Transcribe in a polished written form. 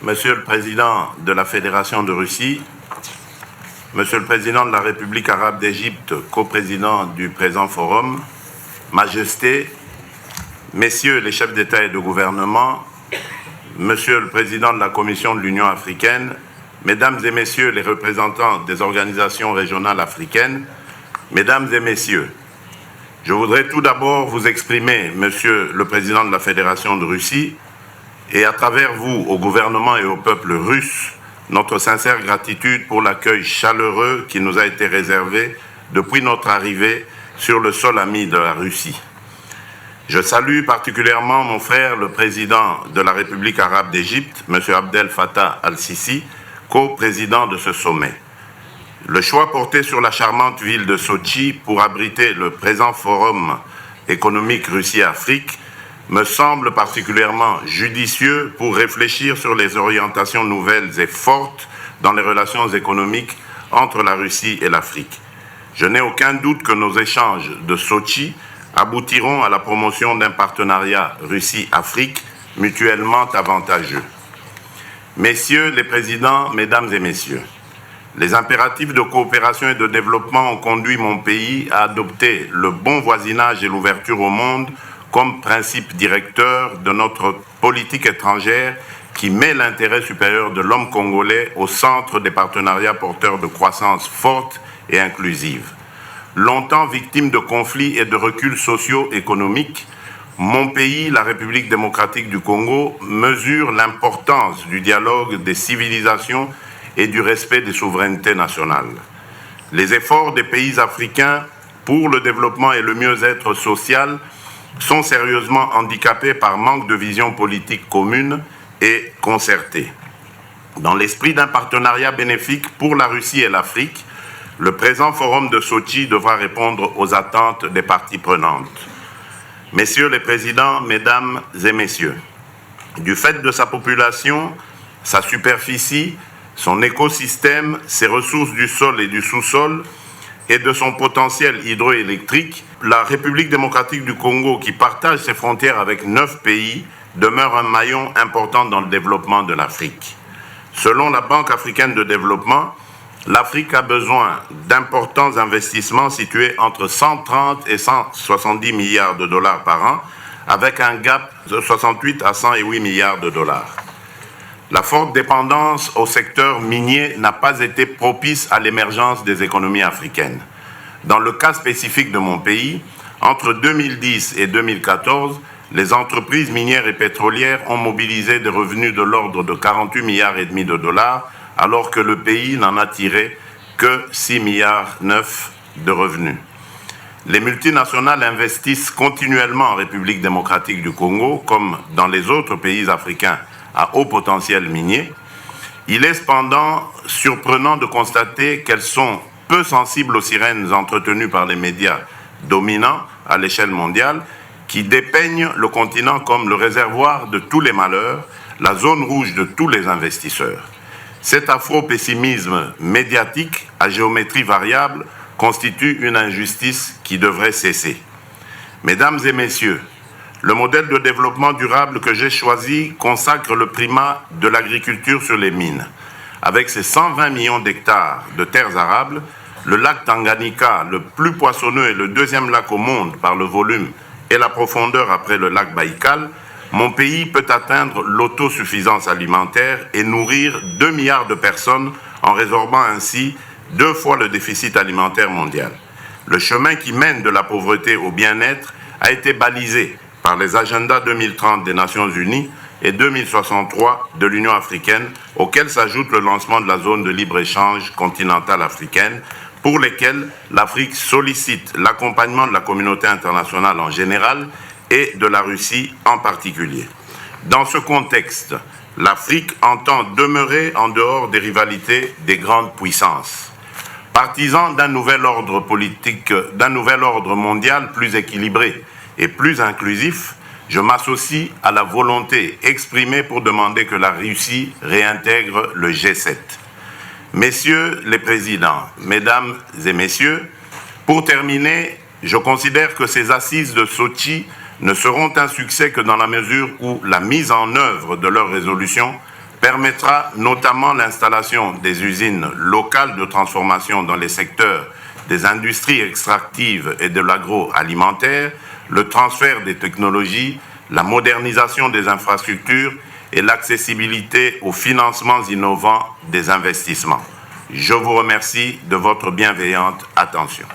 Monsieur le Président de la Fédération de Russie, Monsieur le Président de la République arabe d'Égypte, coprésident du présent forum, Majesté, Messieurs les chefs d'État et de gouvernement, Monsieur le Président de la Commission de l'Union africaine, Mesdames et Messieurs les représentants des organisations régionales africaines, Mesdames et Messieurs, je voudrais tout d'abord vous exprimer, Monsieur le Président de la Fédération de Russie, et à travers vous, au gouvernement et au peuple russe, notre sincère gratitude pour l'accueil chaleureux qui nous a été réservé depuis notre arrivée sur le sol ami de la Russie. Je salue particulièrement mon frère, le président de la République arabe d'Égypte, M. Abdel Fattah al-Sisi, co-président de ce sommet. Le choix porté sur la charmante ville de Sotchi pour abriter le présent forum économique Russie-Afrique me semble particulièrement judicieux pour réfléchir sur les orientations nouvelles et fortes dans les relations économiques entre la Russie et l'Afrique. Je n'ai aucun doute que nos échanges de Sotchi aboutiront à la promotion d'un partenariat Russie-Afrique mutuellement avantageux. Messieurs les présidents, Mesdames et Messieurs, les impératifs de coopération et de développement ont conduit mon pays à adopter le bon voisinage et l'ouverture au monde comme principe directeur de notre politique étrangère qui met l'intérêt supérieur de l'homme congolais au centre des partenariats porteurs de croissance forte et inclusive. Longtemps victime de conflits et de reculs socio-économiques, mon pays, la République démocratique du Congo, mesure l'importance du dialogue des civilisations et du respect des souverainetés nationales. Les efforts des pays africains pour le développement et le mieux-être social sont sérieusement handicapés par manque de vision politique commune et concertée. Dans l'esprit d'un partenariat bénéfique pour la Russie et l'Afrique, le présent forum de Sotchi devra répondre aux attentes des parties prenantes. Messieurs les présidents, Mesdames et Messieurs, du fait de sa population, sa superficie, son écosystème, ses ressources du sol et du sous-sol, et de son potentiel hydroélectrique, la République démocratique du Congo, qui partage ses frontières avec 9 pays, demeure un maillon important dans le développement de l'Afrique. Selon la Banque africaine de développement, l'Afrique a besoin d'importants investissements situés entre 130 et 170 milliards de dollars par an, avec un gap de 68 à 108 milliards de dollars. La forte dépendance au secteur minier n'a pas été propice à l'émergence des économies africaines. Dans le cas spécifique de mon pays, entre 2010 et 2014, les entreprises minières et pétrolières ont mobilisé des revenus de l'ordre de 48 milliards et demi de dollars, alors que le pays n'en a tiré que 6 milliards 9 de revenus. Les multinationales investissent continuellement en République démocratique du Congo, comme dans les autres pays africains à haut potentiel minier. Il est cependant surprenant de constater qu'elles sont peu sensibles aux sirènes entretenues par les médias dominants à l'échelle mondiale qui dépeignent le continent comme le réservoir de tous les malheurs, la zone rouge de tous les investisseurs. Cet afro-pessimisme médiatique à géométrie variable constitue une injustice qui devrait cesser. Mesdames et Messieurs, le modèle de développement durable que j'ai choisi consacre le primat de l'agriculture sur les mines. Avec ses 120 millions d'hectares de terres arables, le lac Tanganyika, le plus poissonneux et le deuxième lac au monde par le volume et la profondeur après le lac Baïkal, mon pays peut atteindre l'autosuffisance alimentaire et nourrir 2 milliards de personnes en résorbant ainsi 2 fois le déficit alimentaire mondial. Le chemin qui mène de la pauvreté au bien-être a été balisé par les agendas 2030 des Nations Unies et 2063 de l'Union africaine, auxquels s'ajoute le lancement de la zone de libre-échange continentale africaine, pour lesquels l'Afrique sollicite l'accompagnement de la communauté internationale en général et de la Russie en particulier. Dans ce contexte, l'Afrique entend demeurer en dehors des rivalités des grandes puissances. Partisan d'un nouvel ordre politique, d'un nouvel ordre mondial plus équilibré et plus inclusif, je m'associe à la volonté exprimée pour demander que la Russie réintègre le G7. Messieurs les présidents, Mesdames et Messieurs, pour terminer, je considère que ces assises de Sotchi ne seront un succès que dans la mesure où la mise en œuvre de leurs résolutions permettra notamment l'installation des usines locales de transformation dans les secteurs des industries extractives et de l'agroalimentaire, le transfert des technologies, la modernisation des infrastructures et l'accessibilité aux financements innovants des investissements. Je vous remercie de votre bienveillante attention.